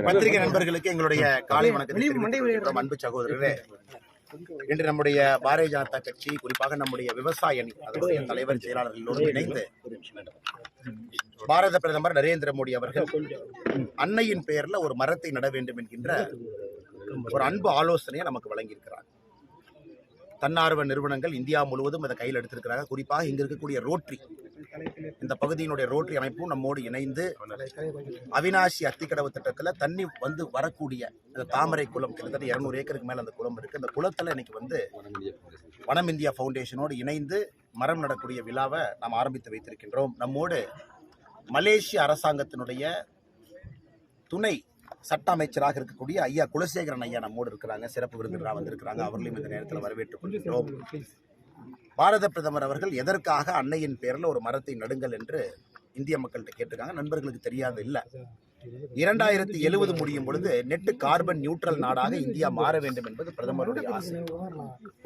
பத்திரிகை நண்பர்களுக்கு எங்களுடைய காலை வணக்கத்தை அன்பு சகோதரரே, இன்று நம்முடைய பாரதிய ஜனதா கட்சி, குறிப்பாக நம்முடைய விவசாய அணி அதனுடைய தலைவர் செயலாளர்கள் எல்லோரும் இணைந்து பாரத பிரதமர் நரேந்திர மோடி அவர்கள் அன்னையின் பெயர்ல ஒரு மரத்தை நட வேண்டும் என்கின்ற ஒரு அன்பு ஆலோசனையை நமக்கு வழங்கியிருக்கிறார். தன்னார்வ நிறுவனங்கள் இந்தியா முழுவதும் அதை கையில் எடுத்திருக்கிறாங்க. குறிப்பாக இங்க இருக்கக்கூடிய ரோட்டரி, இந்த பகுதியினுடைய ரோட்டரி அமைப்பும் நம்மோடு இணைந்து அவினாசி அத்திக்கடவு திட்டத்தில் தண்ணி வந்து வரக்கூடிய இந்த தாமரை குளம், கிட்டத்தட்ட 200 ஏக்கருக்கு மேல அந்த குளம் இருக்கு. அந்த குளத்துல இன்னைக்கு வந்து வனம் இந்தியா ஃபவுண்டேஷனோடு இணைந்து மரம் நடக்கூடிய விழாவை நாம் ஆரம்பித்து வைத்திருக்கின்றோம். நம்மோடு மலேசிய அரசாங்கத்தினுடைய துணை சட்ட அமைச்சராக இருக்கக்கூடிய ஐயா குலசேகரன் ஐயா நம்மோடு இருக்கிறாங்க. சிறப்பு விருந்தினராக வந்திருக்கிறாங்க. அவர்களையும் இந்த நேரத்தில் வரவேற்றுக் கொள்கின்றோம். பாரத பிரதமர் அவர்கள் எதற்காக அன்னையின் பேரில் ஒரு மரத்தை நடுங்கள் என்று இந்திய மக்கள்கிட்ட கேட்டிருக்காங்க. நண்பர்களுக்கு தெரியாது இல்லை, 2070 முடியும் பொழுது நெட் கார்பன் நியூட்ரல் நாடாக இந்தியா மாற வேண்டும் என்பது பிரதமருடைய ஆசை.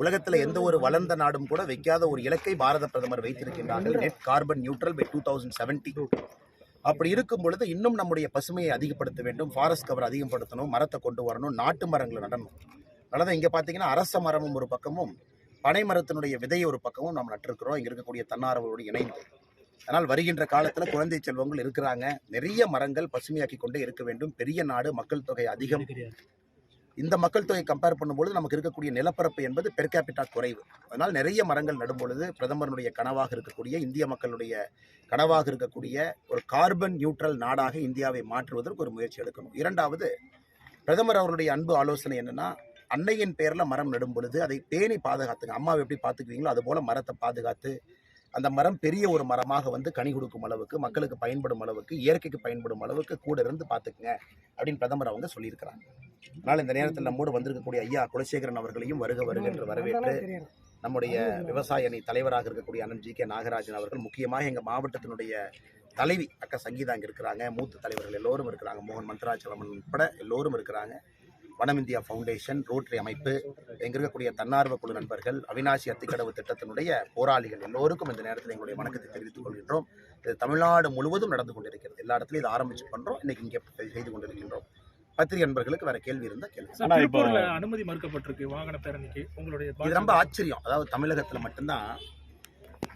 உலகத்தில் எந்த ஒரு வளர்ந்த நாடும் கூட வைக்காத ஒரு இலக்கை பாரத பிரதமர் வைத்திருக்கின்றார்கள், நெட் கார்பன் நியூட்ரல் பை 2070. அப்படி இருக்கும் பொழுது இன்னும் நம்முடைய பசுமையை அதிகப்படுத்த வேண்டும், ஃபாரஸ்ட் கவர் அதிகப்படுத்தணும், மரத்தை கொண்டு வரணும், நாட்டு மரங்களை நடணும். அதனால இங்கே பார்த்தீங்கன்னா அரச மரமும் ஒரு பக்கமும் பனை மரத்தினுடைய விதையை ஒரு பக்கமும் நாம் நட்டிருக்கிறோம், இங்கே இருக்கக்கூடிய தன்னார்வலோடு இணைந்து. ஆனால் வருகின்ற காலத்தில் குழந்தை செல்வங்கள் இருக்கிறாங்க, நிறைய மரங்கள் பசுமையாக்கி கொண்டே இருக்க வேண்டும். பெரிய நாடு, மக்கள் தொகை அதிகம். இந்த மக்கள் தொகை கம்பேர் பண்ணும்பொழுது நமக்கு இருக்கக்கூடிய நிலப்பரப்பு என்பது பெர் கேபிட்டா குறைவு. அதனால் நிறைய மரங்கள் நடும் பொழுது பிரதமருடைய கனவாக இருக்கக்கூடிய, இந்திய மக்களுடைய கனவாக இருக்கக்கூடிய ஒரு கார்பன் நியூட்ரல் நாடாக இந்தியாவை மாற்றுவதற்கு ஒரு முயற்சி எடுக்கணும். இரண்டாவது, பிரதமர் அவருடைய அன்பு ஆலோசனை என்னன்னா, அன்னையின் பெயரில் மரம் நடும் பொழுது அதை பேணி பாதுகாத்துங்க. அம்மாவை எப்படி பார்த்துக்குவீங்களோ அது போல மரத்தை பாதுகாத்து அந்த மரம் பெரிய ஒரு மரமாக வந்து கனி கொடுக்கும் அளவுக்கு, மக்களுக்கு பயன்படும் அளவுக்கு, இயற்கைக்கு பயன்படும் அளவுக்கு கூட இருந்து பார்த்துக்குங்க அப்படின்னு பிரதமர் அவங்க சொல்லியிருக்கிறாங்க. அதனால் இந்த நேரத்தில் நம்மோடு வந்திருக்கக்கூடிய ஐயா குலசேகரன் அவர்களையும் வருக வருக என்று வரவேற்று, நம்முடைய விவசாய அணி தலைவராக இருக்கக்கூடிய அண்ணன் ஜி.கே. நாகராஜன் அவர்கள், முக்கியமாக எங்கள் மாவட்டத்தினுடைய தலைவி அக்கா சங்கீதா அங்கே இருக்கிறாங்க, மூத்த தலைவர்கள் எல்லோரும் இருக்கிறாங்க, மோகன் மந்த்ராச்சலமன் உட்பட எல்லோரும் இருக்கிறாங்க, வனம் இந்தியா ஃபவுண்டேஷன், ரோட்டரி அமைப்பு, எங்க இருக்கக்கூடிய தன்னார்வ குழு நண்பர்கள், அவினாசி அத்திக்கடவு திட்டத்தினுடைய போராளிகள் எல்லோருக்கும் இந்த நேரத்தில் எங்களுடைய வணக்கத்தை தெரிவித்துக் கொள்கின்றோம். இது தமிழ்நாடு முழுவதும் நடந்து கொண்டிருக்கிறது. எல்லா இடத்துலையும் இதை ஆரம்பிச்சு பண்றோம், இன்னைக்கு இங்கே செய்து கொண்டிருக்கின்றோம். பத்திரிகை நண்பர்களுக்கு வேற கேள்வி இருந்தா கேள்வி. அனுமதி மறுக்கப்பட்டிருக்கு வாகன பேரணிக்கு, உங்களுடைய இது ரொம்ப ஆச்சரியம். அதாவது தமிழகத்துல மட்டும்தான்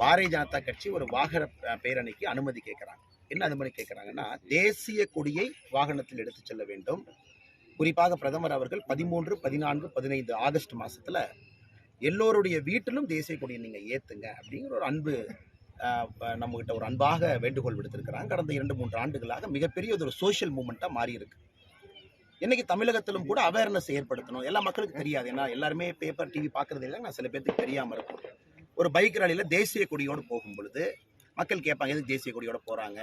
பாரதிய ஜனதா கட்சி ஒரு வாகன பேரணிக்கு அனுமதி கேட்கிறாங்க. என்ன அனுமதி கேட்கிறாங்கன்னா, தேசிய கொடியை வாகனத்தில் எடுத்து செல்ல வேண்டும். குறிப்பாக பிரதமர் அவர்கள் 13, 14, 15 ஆகஸ்ட் மாசத்துல எல்லோருடைய வீட்டிலும் தேசிய கொடியை நீங்க ஏத்துங்க அப்படிங்கிற ஒரு அன்பு நம்ம கிட்ட ஒரு அன்பாக வேண்டுகோள் விடுத்திருக்கிறாங்க. கடந்த 2-3 ஆண்டுகளாக மிகப்பெரிய ஒரு சோசியல் மூவ்மெண்டா மாறி இருக்கு. இன்னைக்கு தமிழகத்திலும் கூட அவேர்னஸ் ஏற்படுத்தணும். எல்லா மக்களுக்கு தெரியாது, ஏன்னா எல்லாருமே பேப்பர் டிவி பார்க்கறது இல்லை. நான் சில பேருக்கு தெரியாம இருக்கும். ஒரு பைக் ராலியில தேசிய கொடியோடு போகும் பொழுது மக்கள் கேட்பாங்க, எதுக்கு தேசிய கொடியோட போறாங்க,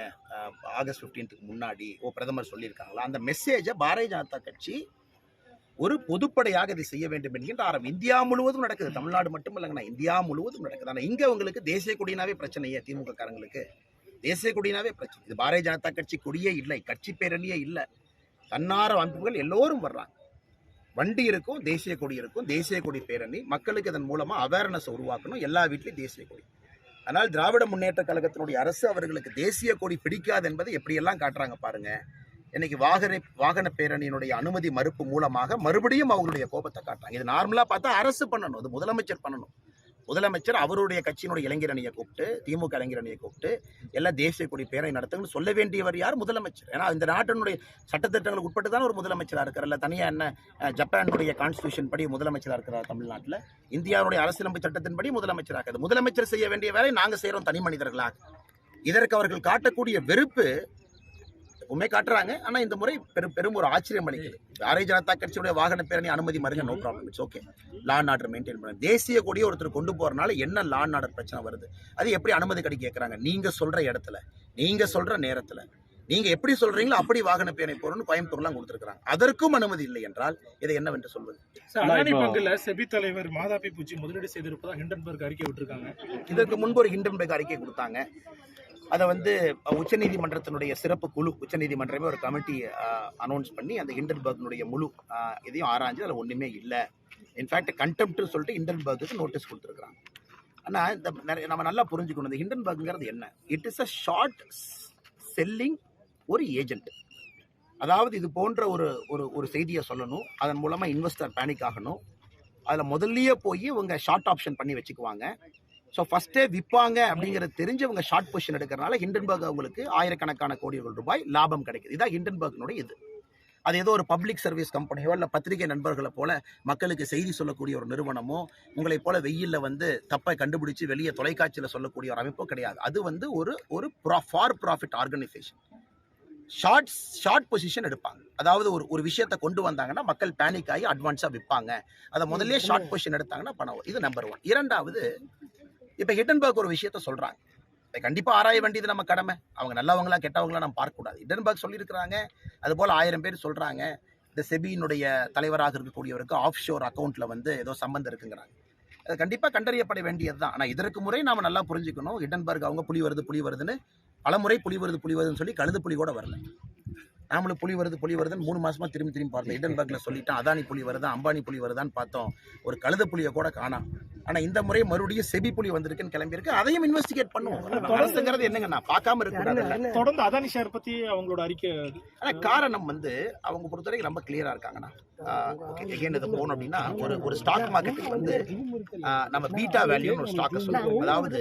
ஆகஸ்ட் 15க்கு முன்னாடி பிரதமர் சொல்லியிருக்காங்களா? அந்த மெசேஜை பாரதிய ஜனதா கட்சி ஒரு பொதுப்படையாக இதை செய்ய வேண்டும் என்கின்ற ஆரம்பம் இந்தியா முழுவதும் நடக்குது. தமிழ்நாடு மட்டும் இல்லைங்கண்ணா, இந்தியா முழுவதும் நடக்குது. ஆனால் இங்க உங்களுக்கு தேசிய கொடினாவே பிரச்சனையே, திமுக காரங்களுக்கு தேசிய கொடினாவே பிரச்சனை. இது பாரதிய ஜனதா கட்சி கொடியே இல்லை, கட்சி பேரணியே இல்லை, தன்னார்வ அமைப்புகள் எல்லோரும் வர்றாங்க. வண்டி இருக்கும், தேசிய கொடி இருக்கும், தேசிய கொடி பேரணி, மக்களுக்கு இதன் மூலமா அவேர்னஸ் உருவாக்கணும், எல்லா வீட்லையும் தேசிய கொடி. ஆனால் திராவிட முன்னேற்ற கழகத்தினுடைய அரசு அவர்களுக்கு தேசிய கொடி பிடிக்காது என்பதை எப்படியெல்லாம் காட்டுறாங்க பாருங்க. இன்னைக்கு வாகன பேரணியினுடைய அனுமதி மறுப்பு மூலமாக மறுபடியும் அவங்களுடைய கோபத்தை காட்டுறாங்க. இது நார்மலா பார்த்தா அரசு பண்ணணும், அது முதலமைச்சர் பண்ணணும். முதலமைச்சர் அவருடைய கட்சியினுடைய இளைஞர் அணியை கூப்பிட்டு, திமுக இளைஞர் அணியை கூப்பிட்டு எல்லாம் தேசிய கொடி பேரணி நடத்துங்கன்னு சொல்ல வேண்டியவர் யார்? முதலமைச்சர். ஏன்னா இந்த நாட்டினுடைய சட்டத்திட்டங்களுக்கு உட்பட்டு தான் ஒரு முதலமைச்சராக இருக்கிறார். தனியாக என்ன ஜப்பானுடைய கான்ஸ்டியூஷன் படி முதலமைச்சராக இருக்கிறார் தமிழ்நாட்டில், இந்தியாவுடைய அரசியலமைப்பு சட்டத்தின்படி முதலமைச்சராக இருக்குது. முதலமைச்சர் செய்ய வேண்டிய வேலை நாங்கள் செய்கிறோம் தனி மனிதர்களாக. இதற்கு அவர்கள் காட்டக்கூடிய வெறுப்பு எப்பவுமே காட்டுறாங்க. ஆனா இந்த முறை பெரும் ஒரு ஆச்சரியம் அளிக்குது. பாரதிய ஜனதா கட்சியுடைய வாகன பேரணி அனுமதி மறுங்க, no problem, it's okay, law and order maintain பண்ண. தேசிய கொடியை ஒருத்தர் கொண்டு போறதுனால என்ன லா அண்ட் ஆர்டர் பிரச்சனை வருது? அது எப்படி அனுமதி கிடைக்க கேட்கறாங்க? நீங்க சொல்ற இடத்துல, நீங்க சொல்ற நேரத்துல, நீங்க எப்படி சொல்றீங்களோ அப்படி வாகன பேரணி போறோம்னு கோயம்புத்தூர்லாம் கொடுத்திருக்காங்க. அதற்கும் அனுமதி இல்லை என்றால் இதை என்னவென்று சொல்வது? அதானி பங்குல செபி தலைவர் மாதாபி பூச்சி முதலீடு செய்திருப்பதா ஹிண்டன்பர்க் அறிக்கை விட்டுருக்காங்க. இதற்கு முன்பு ஒரு ஹிண்டன்பர்க் அறிக்கை கொடுத்தாங்க. அதை வந்து உச்சநீதிமன்றத்தினுடைய சிறப்பு குழு, உச்சநீதிமன்றமே ஒரு கமிட்டி அனௌன்ஸ் பண்ணி அந்த ஹிண்டன்பர்க்னுடைய முழு இதையும் ஆராய்ஞ்சு அதில் ஒன்றுமே இல்லை, இன்ஃபேக்ட் கண்டெம்ப்ட்னு சொல்லிட்டு ஹிண்டன்பர்க்கு நோட்டீஸ் கொடுத்துருக்குறாங்க. ஆனால் இந்த நம்ம நல்லா புரிஞ்சுக்கணும், இந்த ஹிண்டன்பர்க்ங்கிறது என்ன? It is a short selling ஒரு ஏஜென்ட். அதாவது இது போன்ற ஒரு ஒரு ஒரு செய்தியை சொல்லணும், அதன் மூலமா இன்வெஸ்டர் பேனிக் ஆகணும். அதில் முதல்லயே போய் இவங்க ஷார்ட் ஆப்ஷன் பண்ணி வச்சுக்குவாங்க. ஸோ ஃபர்ஸ்டே விற்பாங்க அப்படிங்கிறது தெரிஞ்சவங்க ஷார்ட் பொசிஷன் எடுக்கிறனால ஹிண்டன்பர்க் அவங்களுக்கு ஆயிரக்கணக்கான கோடிகள் ரூபாய் லாபம் கிடைக்குது. இதான் ஹிண்டன்பர்க்னுடைய இது. அது ஏதோ ஒரு பப்ளிக் சர்வீஸ் கம்பெனியோ இல்லை பத்திரிகை நண்பர்களை போல மக்களுக்கு செய்தி சொல்லக்கூடிய ஒரு நிறுவனமோ உங்களை போல வெயிலில் வந்து தப்பை கண்டுபிடிச்சு வெளியே தொலைக்காட்சியில் சொல்லக்கூடிய ஒரு அமைப்போ கிடையாது. அது வந்து ஒரு for profit organisation. Short position எடுப்பாங்க. அதாவது ஒரு விஷயத்தை கொண்டு வந்தாங்கன்னா மக்கள் பேனிக் ஆகி அட்வான்ஸாக விற்பாங்க. அதை முதல்ல ஷார்ட் பொசிஷன் எடுத்தாங்கன்னா பணம் வரும். இது நம்பர் 1. இரண்டாவது, இப்போ ஹிண்டன்பர்க் ஒரு விஷயத்த சொல்கிறாங்க, இதை கண்டிப்பாக ஆராய வேண்டியது நம்ம கடமை. அவங்க நல்லவங்களா கெட்டவங்களா நம்ம பார்க்கக்கூடாது. ஹிண்டன்பர்க் சொல்லியிருக்கிறாங்க, அதுபோல் 1000 பேர் சொல்கிறாங்க இந்த செபியினுடைய தலைவராக இருக்கக்கூடியவருக்கு ஆஃப் ஷோர் அக்கௌண்ட்டில் வந்து ஏதோ சம்பந்தம் இருக்குங்கிறாங்க. அது கண்டிப்பாக கண்டறியப்பட வேண்டியது தான். ஆனால் இதற்கு முறை நாம் நல்லா புரிஞ்சுக்கணும், ஹிண்டன்பர்க் அவங்க புலி வருதுன்னு பலமுறை புலி வருதுன்னு சொல்லி கழுது புலி கூட வரல. நாமளும் புலி வருதுன்னு 3 மாசமா திரும்பி பார்த்தோம். ஹிண்டன்பர்க்ல சொல்லிட்டான் அதானி புலி வருதா அம்பானி புலி வருதான்னு பார்த்தோம். ஒரு கழுத புலியை கூட காணோம். ஆனா இந்த முறை மறுபடியும் செபி புலி வந்திருக்குன்னு கிளம்பி இருக்கு. அதையும் இன்வெஸ்டிகேட் பண்ணுவோம். அரசுங்கிறது என்னங்க, நான் பார்க்காம இருக்க தொடர்ந்து அதானி ஷேர் பத்தி அவங்களோட அறிக்கை. ஆனா காரணம் வந்து அவங்க பொறுத்தவரைக்கும் ரொம்ப கிளியரா இருக்காங்கண்ணா. இது போனோம் அப்படின்னா ஒரு ஸ்டாக் மார்க்கெட்டுக்கு வந்து நம்ம பீட்டா வேல்யூ ஒரு ஸ்டாக்கை சொல்லுவோம். அதாவது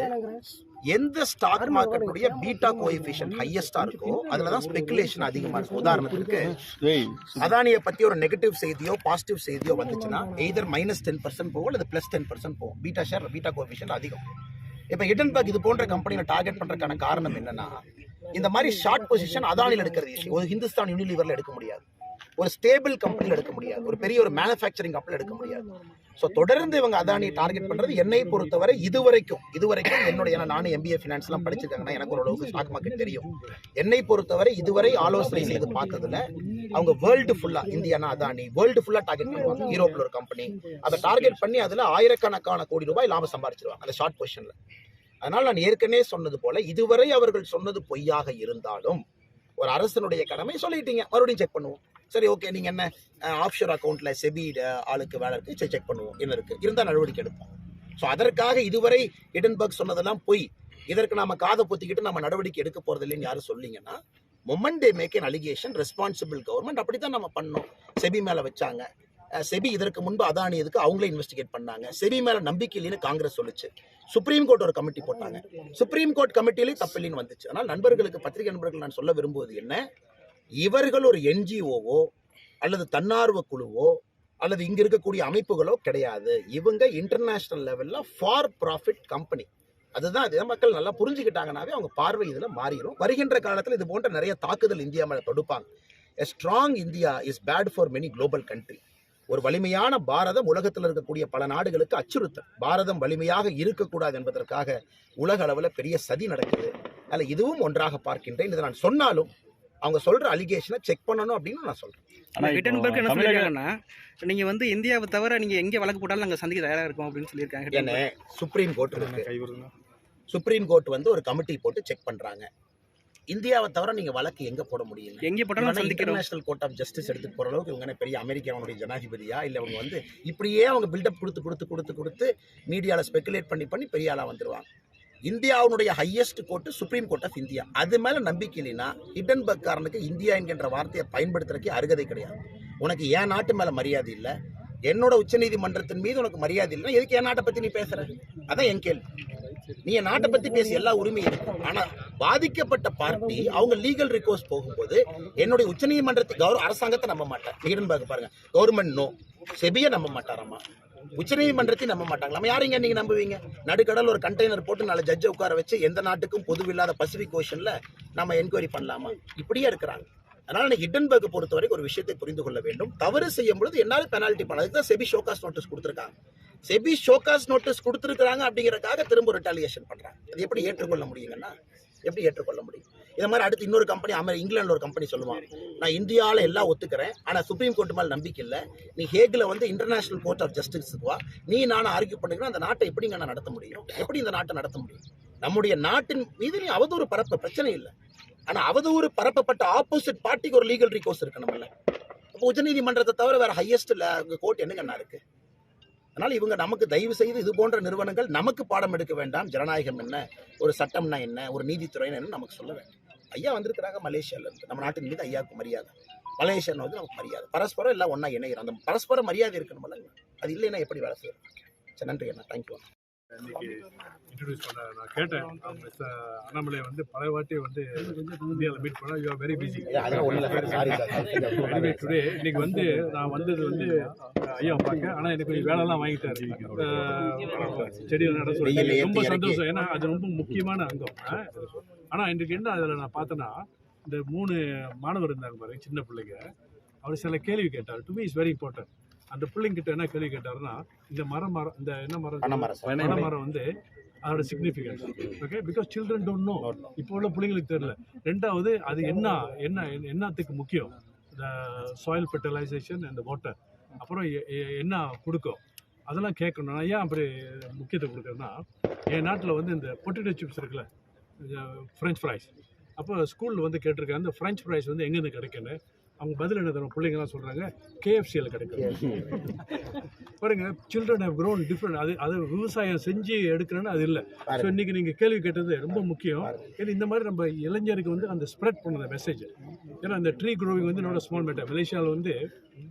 எந்த ஸ்டாக் மார்க்கெட்டுடைய பீட்டா கோஎஃபிஷியன்ட் ஹையஸ்டா இருக்கோ அதுலதான் ஸ்பெகுலேஷன் அதிகமா இருக்கும். உதாரணத்துக்கு அதானியை பத்தி ஒரு நெகட்டிவ் செய்தியோ பாசிட்டிவ் செய்தியோ வந்துச்சுன்னா எய்தர் -10% போகும் அல்லது +10% போகும். பீட்டா கோஎஃபிஷியன்ட் அதிகம். இப்ப ஹிண்டன்பர்க் இது போன்ற கம்பெனியை டார்கெட் பண்றதுக்கான காரணம் என்னன்னா, இந்த மாதிரி ஷார்ட் பொசிஷன் அதானியில் எடுக்கிறது ஈஸி. ஒரு ஹிந்துஸ்தான் யூனிலீவர்ல எடுக்க முடியாது, ஒரு ஸ்டேபிள் கம்பெனியில் எடுக்க முடியாது, ஒரு பெரிய ஒரு மேனுஃபேக்சரிங் கம்பெனியில் எடுக்க முடியாது. ஸோ தொடர்ந்து இவங்க அதானியை டார்கெட் பண்றது என்னை பொறுத்தவரை இதுவரைக்கும் என்னுடைய, நானும் MBA ஃபினான்ஸ்லாம் படிச்சிருக்காங்கன்னா எனக்கு ஓரளவுக்கு ஸ்டாக் மார்க்கெட் தெரியும். என்னை பொறுத்தவரை இதுவரை ஆலோசனை செய்து பார்த்ததுல அவங்க வேர்ல்டு ஃபுல்லா, இந்தியானா அதானி வேர்ல்டு ஃபுல்லா டார்கெட் பண்ணுவாங்க. யூரோப்ல ஒரு கம்பெனி அதை டார்கெட் பண்ணி அதுல ஆயிரக்கணக்கான கோடி ரூபாய் லாபம் சம்பாதிச்சிருவாங்க அந்த ஷார்ட் பொசிஷன்ல. அதனால நான் ஏற்கனவே சொன்னது போல இதுவரை அவர்கள் சொன்னது பொய்யாக இருந்தாலும் ஒரு அரசனுடைய கடமை சொல்லிட்டீங்க, மறுபடியும் செக் பண்ணுவோம். சரி, ஓகே, நீங்க என்ன ஆஃப்ஷோர் அக்கௌண்ட்ல செபி ஆளுக்கு வேலை இருக்கு, செக் பண்ணுவோம், என்ன இருக்கு, இருந்தால் நடவடிக்கை எடுப்போம். ஸோ அதற்காக இதுவரை ஹிண்டன்பர்க் சொன்னதெல்லாம் பொய், இதற்கு நாம காதை பொத்திக்கிட்டு நம்ம நடவடிக்கை எடுக்க போறது இல்லைன்னு யாரும் சொல்லிங்கன்னா, moment they make an allegation, responsible government அப்படித்தான் நம்ம பண்ணோம். செபி மேல வச்சாங்க. செபி இதற்கு முன்பு அதானி இதுக்கு அவங்களே இன்வெஸ்டிகேட் பண்ணாங்க. செபி மேல நம்பிக்கை இல்லைன்னு காங்கிரஸ் சொல்லுச்சு. சுப்ரீம் கோர்ட் ஒரு கமிட்டி போட்டாங்க. சுப்ரீம் கோர்ட் கமிட்டியிலே தப்பில்லைன்னு வந்துச்சு. ஆனால் நண்பர்களுக்கு, பத்திரிகை நண்பர்கள் நான் சொல்ல விரும்புவது என்ன, இவர்கள் ஒரு NGOவோ அல்லது தன்னார்வ குழுவோ அல்லது இங்க இருக்கக்கூடிய அமைப்புகளோ கிடையாது. இவங்க இன்டர்நேஷனல் லெவல்ல ஃபார் ப்ராஃபிட் கம்பெனி. அதுதான் இதை மக்கள் நல்லா புரிஞ்சுக்கிட்டாங்கன்னாவே அவங்க பார்வை இதுல மாறிடும். வருகின்ற காலத்தில் இது போன்ற நிறைய தாக்குதல் இந்தியா மேல தொடுப்பாங்க. A strong India is bad for many global country. ஒரு வலிமையான பாரதம் உலகத்தில் இருக்கக்கூடிய பல நாடுகளுக்கு அச்சுறுத்தல். பாரதம் வலிமையாக இருக்கக்கூடாது என்பதற்காக உலக அளவில் பெரிய சதி நடக்குது. அதில் இதுவும் ஒன்றாக பார்க்கின்றேன். இதை நான் சொன்னாலும் அவங்க சொல்ற அலிகேஷனை செக் பண்ணணும் அப்படின்னு நான் சொல்றேன். ஹிண்டன்பர்க் என்ன சொல்லிருக்காங்கன்னா, நீங்க வந்து இந்தியாவை தவிர நீங்க எங்க வழக்கு போட்டாலும் நாங்க சந்திக்க தயாரா இருக்கோம் அப்படின்னு சொல்லியிருக்காங்க. என்ன சுப்ரீம் கோர்ட் இருக்கு, சுப்ரீம் கோர்ட் வந்து ஒரு கமிட்டி போட்டு செக் பண்றாங்க. இந்தியாவை தவிர நீங்க வழக்கு எங்க போட முடியும்? எங்க போட்டாலும் இன்டர்நேஷனல் கோர்ட் ஆஃப் ஜஸ்டிஸ் எடுத்துட்டு போற அளவுக்கு இவங்க பெரிய அமெரிக்காவுடைய ஜனாதிபதியா இல்ல? அவங்க வந்து இப்படியே அவங்க பில்டப் கொடுத்து மீடியால ஸ்பெகுலேட் பண்ணி பெரிய ஆளா வந்துருவாங்க. இந்தியாவுடைய highest court supreme court of India. அது மேல நம்பிக்கை இல்லைன்னா ஹிண்டன்பர்க் காரனுக்கு இந்தியா என்கின்ற வார்த்தையை பயன்படுத்துறதுக்கு அருகதை கிடையாது. உனக்கு என் நாட்டு மேல மரியாதை இல்லை, என்னோட உச்சநீதிமன்றத்தின் மீது உனக்கு மரியாதை இல்லைன்னா எதுக்கு என் நாட்டை பத்தி நீ பேசுற? அதான் என் கேள்வி. நீ என் நாட்டை பத்தி பேசி எல்லா உரிமையும் இருக்கு. ஆனா பாதிக்கப்பட்ட பார்ட்டி அவங்க லீகல் ரிகோர்ஸ் போகும்போது என்னுடைய உச்சநீதிமன்றத்தை அரசாங்கத்தை நம்ப மாட்டேன். ஹிண்டன்பர்க் பாருங்க, கவர்மெண்ட் நோ, செபியை நம்ப மாட்டாராமா, உச்சநீதிமன்றத்தையும் நம்ப மாட்டாங்க. நம்ம யாரைங்க நீங்க நம்புவீங்க? நடுக்கடல் ஒரு கண்டெய்னர் போட்டு 4 ஜட்ஜை உட்கார வச்சு எந்த நாட்டுக்கும் பொதுவில்லாத பசிபிக் ஓஷன்ல நம்ம என்கொயரி பண்ணலாமா? இப்படியே இருக்கிறாங்க. அதனால ஹிண்டன்பர்க் பொறுத்த வரைக்கும் ஒரு விஷயத்தை புரிந்து கொள்ள வேண்டும். தவறு செய்யும் பொழுது என்னால பெனால்ட்டி பண்ண, அதுக்கு தான் செபி ஷோகாஸ் நோட்டீஸ் கொடுத்துருக்காங்க. செபி ஷோகாஸ் நோட்டீஸ் கொடுத்துருக்காங்க அப்படிங்கறதுக்காக திரும்ப ரிட்டாலியேஷன் பண்றாங்க. அது எப்படி ஏற்றுக்கொள்ள முடியுங்கன்னா, எப்படி ஏற்றுக்கொள்ள முடியும்? இதை மாதிரி அடுத்து இன்னொரு கம்பெனி, இங்கிலாந்துல ஒரு கம்பெனி சொல்லுவாங்க, நான் இந்தியாவில் எல்லாம் ஒத்துக்கிறேன், ஆனா சுப்ரீம் கோர்ட் மேல நம்பிக்கை இல்லை, நீ ஹேக்ல வந்து இன்டர்நேஷனல் கோர்ட் ஆஃப் ஜஸ்டிஸுக்கு வா, நீ நானும் ஆர்கியூ பண்ணிக்கிறேன், அந்த நாட்டை எப்படிங்க நான் நடத்த முடியும்? எப்படி இந்த நாட்டை நடத்த முடியும்? நம்முடைய நாட்டின் மீது நீ அவதூறு பரப்ப பிரச்சனை இல்லை, ஆனா அவதூறு பரப்பப்பட்ட ஆப்போசிட் பார்ட்டிக்கு ஒரு லீகல் ரிகோர்ஸ் இருக்கணும்ல. அப்போ உச்சநீதிமன்றத்தை தவிர வேற ஹையஸ்ட் கோர்ட் என்னங்க இருக்கு? அதனால இவங்க நமக்கு தயவு செய்து இது போன்ற நிறுவனங்கள் நமக்கு பாடம் எடுக்க வேண்டாம். ஜனநாயகம் என்ன, ஒரு சட்டம்னா என்ன, ஒரு நீதித்துறை என்ன நமக்கு சொல்ல வேண்டாம். ஐயா வந்திருக்கிறாங்க மலேசியால இருந்து, நம்ம நாட்டின் மீது ஐயாவுக்கு மரியாதை. மலேசியன் வந்து நமக்கு மரியாதை, பரஸ்பரம் எல்லாம் ஒன்றா இணைகிறோம். அந்த பரஸ்பர மரியாதை இருக்கணும்ல, அது இல்லைன்னா எப்படி வேலை செய்யணும்? சரி, நன்றி அண்ணா, தேங்க்யூ. இன்னைக்கு இன்ட்ரடியூஸ் பண்ண நான் கேட்டேன். மிஸ்டர் அண்ணாமலை வந்து பல வாட்டி வந்து இந்தியாவில் மீட் பண்ண, யூ ஆர் வெரி பிஸி. அதெல்லாம் ஒன்றும் இல்லை, சாரி சார். எனிவே டுடே இன்னைக்கு வந்து நான் வந்தது வந்து ஐயா பார்க்க, ஆனால் எனக்கு கொஞ்சம் வேலைலாம் வாங்கிட்டாரு. செடியில் நட சொல்லி ரொம்ப சந்தோஷம், ஏன்னா அது ரொம்ப முக்கியமான அங்கம். ஆனால் இன்றைக்கு என்ன அதில் நான் பார்த்தேன்னா, இந்த 3 மாணவர் இருந்தாங்க பாருங்க, சின்ன பிள்ளைங்க. அவர் சில கேள்வி கேட்டார். To me is very important. அந்த பிள்ளைங்கிட்ட என்ன கேள்வி கேட்டாருன்னா, இந்த மரம் இந்த என்ன மரம், பனைமரம் வந்து அதோட significance. Okay, because children don't know. இப்போ உள்ள பிள்ளைங்களுக்கு தெரியல. ரெண்டாவது அது என்னத்துக்கு முக்கியம், இந்த சாயில் ஃபெர்டிலைசேஷன் அண்ட் வாட்டர், அப்புறம் என்ன கொடுக்கும், அதெல்லாம் கேட்கணும். நான் ஏன் அப்படி முக்கியத்துவம் கொடுக்குறேன்னா, என் நாட்டில் வந்து இந்த பொட்டேட்டோ சிப்ஸ் இருக்குல்ல, ஃப்ரெஞ்ச் ஃப்ரைஸ், அப்போ ஸ்கூலில் வந்து கேட்டிருக்காங்க இந்த ஃப்ரெஞ்ச் ஃப்ரைஸ் வந்து எங்கேருந்து கிடைக்குன்னு. அவங்க பதில் என்ன தரும், பிள்ளைங்கலாம் சொல்கிறாங்க KFCயில் கிடைக்கும். பாருங்க, சில்ட்ரன் ஹவ் க்ரோன் டிஃப்ரெண்ட். அது விவசாயம் செஞ்சு எடுக்கிறேன்னு அது இல்லை. ஸோ இன்றைக்கி நீங்கள் கேள்வி கேட்டது ரொம்ப முக்கியம். ஏன்னா இந்த மாதிரி நம்ம இளைஞருக்கு வந்து அந்த ஸ்ப்ரெட் பண்ணுற மெசேஜ். ஏன்னா இந்த ட்ரீ க்ரோவிங் வந்து என்னோட ஸ்மால் மேட்டர். மலேசியாவில் வந்து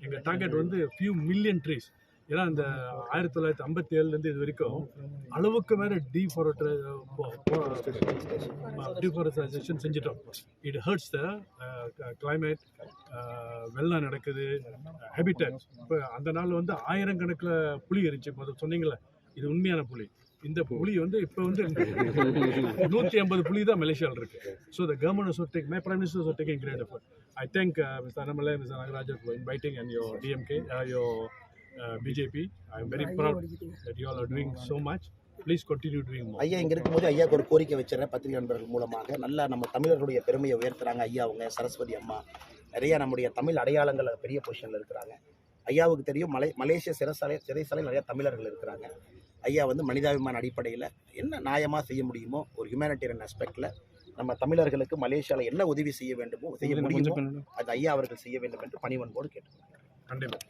எங்கள் டார்கெட் வந்து ஃபியூ மில்லியன் ட்ரீஸ். ஏன்னா இந்த 1957 இது வரைக்கும் அளவுக்கு மேலே டீஃபாரஸ்டேஷன் செஞ்சிட்டோம். இட் ஹர்ட்ஸ் த கிளைமேட், வெள்ளம் நடக்குது, ஹேபிட்டட். இப்போ அந்த நாள் வந்து 1000 கணக்கில் புலி இருந்துச்சு. முதல் சொன்னீங்களே, இது உண்மையான புலி. இந்த புலி வந்து இப்போ வந்து 150 புலி தான் மலேசியாவில் இருக்குது. So the government also take, my prime minister also taking great effort. I thank mister Annamalai, mister Nagarajan for inviting, and your DMK, your BJP. I am very proud that you all are doing so much. Please continue doing more. ஐயா இங்கே இருக்கும்போது ஐயாவுக்கு ஒரு கோரிக்கை வச்சிடறேன். பத்திரிகை நண்பர்கள் மூலமாக நல்லா நம்ம தமிழர்களுடைய பெருமையை உயர்த்துறாங்க ஐயா. அவங்க சரஸ்வதி அம்மா, நிறைய நம்முடைய தமிழ் அடையாளங்கள் பெரிய பொசிஷனில் இருக்கிறாங்க. ஐயாவுக்கு தெரியும், மலேசிய சிறைசாலை நிறைய தமிழர்கள் இருக்கிறாங்க. ஐயா வந்து மனிதாபிமான அடிப்படையில் என்ன நியாயமாக செய்ய முடியுமோ, ஒரு ஹியூமனிட்டேரியன் ஆஸ்பெக்டில் நம்ம தமிழர்களுக்கு மலேசியாவில் என்ன உதவி செய்ய வேண்டுமோ, செய்ய முடியுமோ அது ஐயா அவர்கள் செய்ய வேண்டும் என்று பணிவன்போடு கேட்டுக்கொள்கிறேன். கண்டிப்பாக.